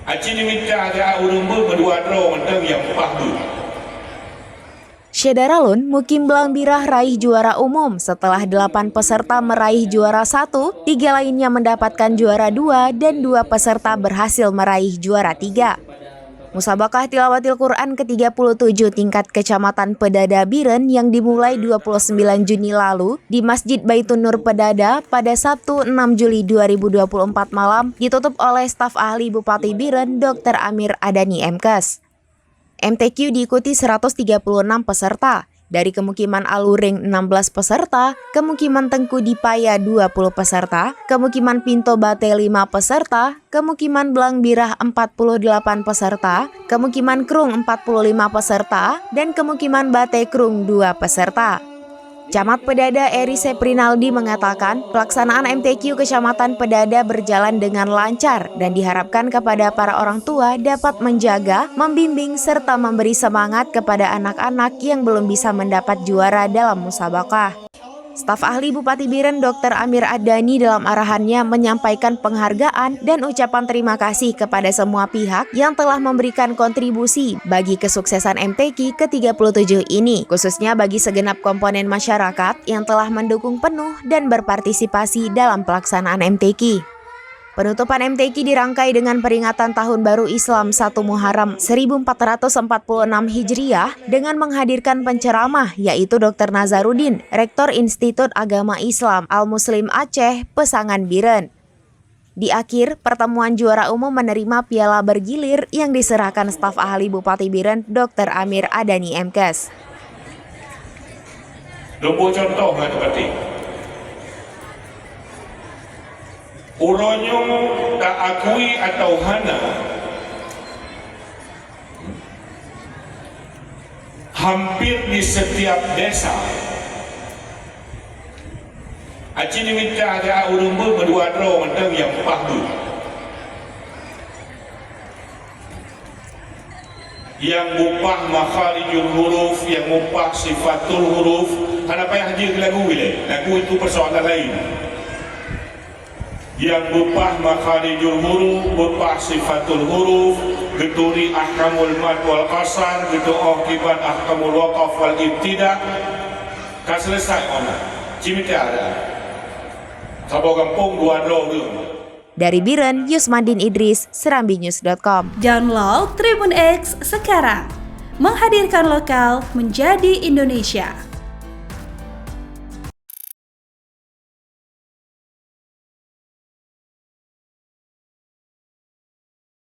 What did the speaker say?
Acini minta ada urumbu berdua dro mentang yang pahdu. Syedaralun Mukim Belangbirah raih juara umum setelah 8 peserta meraih juara 1, 3 lainnya mendapatkan juara 2, dan 2 peserta berhasil meraih juara 3. Musabakah Tilawatil Quran ke-37 tingkat Kecamatan Pedada Biren yang dimulai 29 Juni lalu di Masjid Baitun Nur Pedada pada Sabtu 6 Juli 2024 malam ditutup oleh staf ahli Bupati Biren Dr. Amir Adani MKes. MTQ diikuti 136 peserta, dari Kemukiman Aluring 16 peserta, Kemukiman Tengku Dipaya 20 peserta, Kemukiman Pinto Bate 5 peserta, Kemukiman Belangbirah 48 peserta, Kemukiman Krung 45 peserta, dan Kemukiman Bate Krung 2 peserta. Camat Pedada Eri Seprinaldi mengatakan pelaksanaan MTQ Kecamatan Pedada berjalan dengan lancar dan diharapkan kepada para orang tua dapat menjaga, membimbing, serta memberi semangat kepada anak-anak yang belum bisa mendapat juara dalam musabakah. Staf ahli Bupati Biren Dr. Amir Adani dalam arahannya menyampaikan penghargaan dan ucapan terima kasih kepada semua pihak yang telah memberikan kontribusi bagi kesuksesan MTQ ke-37 ini, khususnya bagi segenap komponen masyarakat yang telah mendukung penuh dan berpartisipasi dalam pelaksanaan MTQ. Penutupan MTQ dirangkai dengan peringatan Tahun Baru Islam 1 Muharram 1446 Hijriah dengan menghadirkan penceramah yaitu Dr. Nazarudin, Rektor Institut Agama Islam Al-Muslim Aceh, Pesangan Biren. Di akhir, pertemuan juara umum menerima piala bergilir yang diserahkan staf ahli Bupati Biren Dr. Amir Adani MKes. Nombor contoh kan berarti. Uronyo tak akui atau hana hampir di setiap desa. Acini minta ada urumbu berdua dro mentang yang pahdu. Yang mupah makharijul huruf, yang mupah sifatul huruf. Kenapa yang hadir lagu ini? Lagu itu persoalan lain. Yang mupah makharijul huruf, mupah sifatul huruf, geturi ahkamul mad wal qasar, gitu akibat ahkamul waqaf wal ibtida. Kan selesai ona. Cimita ada. Sabo kampung dua dro. Dari Biren, Yusmandin Idris, serambinews.com. Download Tribun X sekarang. Menghadirkan lokal menjadi Indonesia.